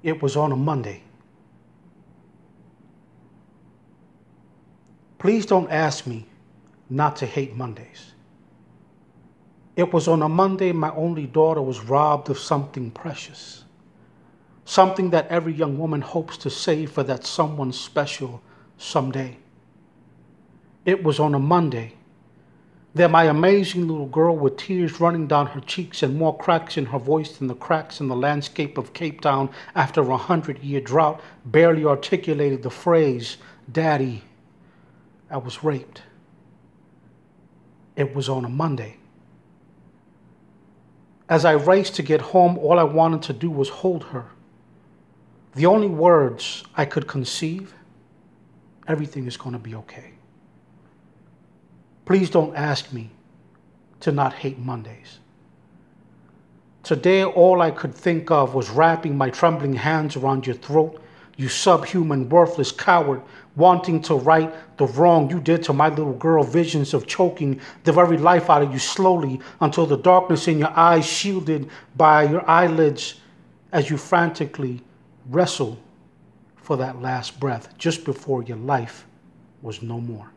It was on a Monday. Please don't ask me not to hate Mondays. It was on a Monday my only daughter was robbed of something precious, something that every young woman hopes to save for that someone special someday. It was on a Monday that my amazing little girl, with tears running down her cheeks and more cracks in her voice than the cracks in the landscape of Cape Town after a 100-year drought, barely articulated the phrase, "Daddy, I was raped." It was on a Monday. As I raced to get home, all I wanted to do was hold her. The only words I could conceive, "Everything is going to be okay." Please don't ask me to not hate Mondays. Today, all I could think of was wrapping my trembling hands around your throat, you subhuman, worthless coward, wanting to right the wrong you did to my little girl, visions of choking the very life out of you slowly until the darkness in your eyes shielded by your eyelids as you frantically wrestled for that last breath just before your life was no more.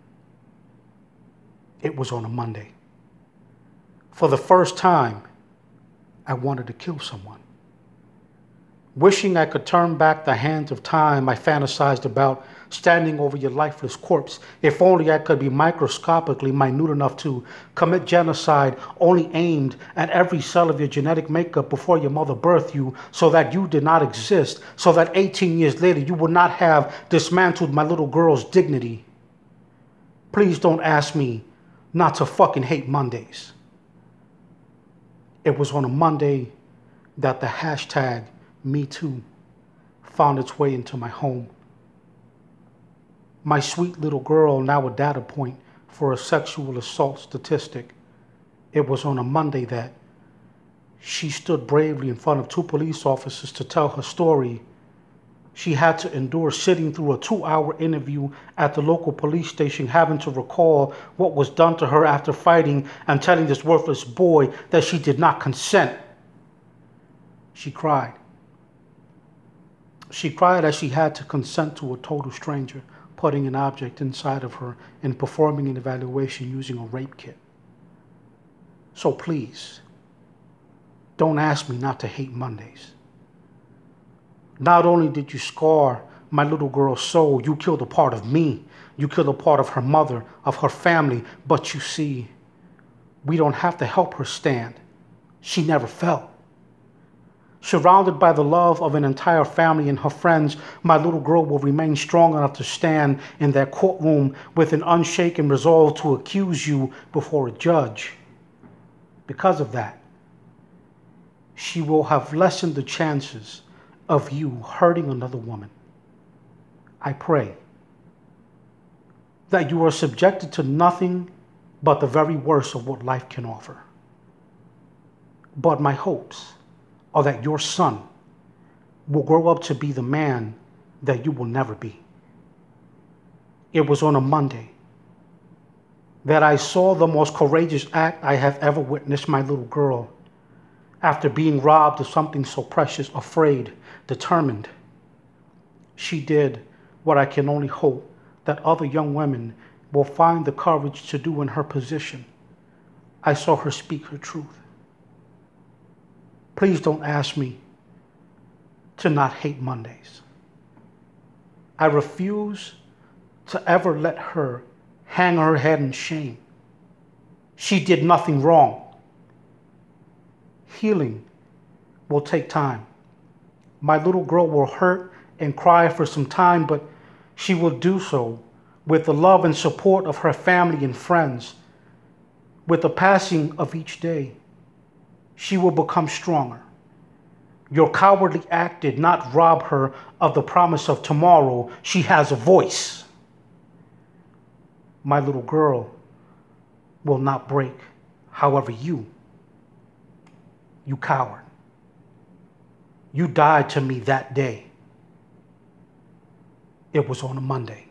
It was on a Monday. For the first time, I wanted to kill someone. Wishing I could turn back the hands of time, I fantasized about standing over your lifeless corpse. If only I could be microscopically minute enough to commit genocide, only aimed at every cell of your genetic makeup before your mother birthed you, so that you did not exist, so that 18 years later you would not have dismantled my little girl's dignity. Please don't ask me not to fucking hate Mondays. It was on a Monday that the hashtag #MeToo found its way into my home. My sweet little girl, now a data point for a sexual assault statistic. It was on a Monday that she stood bravely in front of 2 police officers to tell her story. She had to endure sitting through a 2-hour interview at the local police station, having to recall what was done to her after fighting and telling this worthless boy that she did not consent. She cried. She cried as she had to consent to a total stranger putting an object inside of her and performing an evaluation using a rape kit. So please, don't ask me not to hate Mondays. Not only did you scar my little girl's soul, you killed a part of me. You killed a part of her mother, of her family. But you see, we don't have to help her stand. She never fell. Surrounded by the love of an entire family and her friends, my little girl will remain strong enough to stand in that courtroom with an unshaken resolve to accuse you before a judge. Because of that, she will have lessened the chances of you hurting another woman. I pray that you are subjected to nothing but the very worst of what life can offer. But my hopes are that your son will grow up to be the man that you will never be. It was on a Monday that I saw the most courageous act I have ever witnessed my little girl. After being robbed of something so precious, afraid, determined, she did what I can only hope that other young women will find the courage to do in her position. I saw her speak her truth. Please don't ask me to not hate Mondays. I refuse to ever let her hang her head in shame. She did nothing wrong. Healing will take time. My little girl will hurt and cry for some time, but she will do so with the love and support of her family and friends. With the passing of each day, she will become stronger. Your cowardly act did not rob her of the promise of tomorrow. She has a voice. My little girl will not break. However, you coward, you died to me that day. It was on a Monday.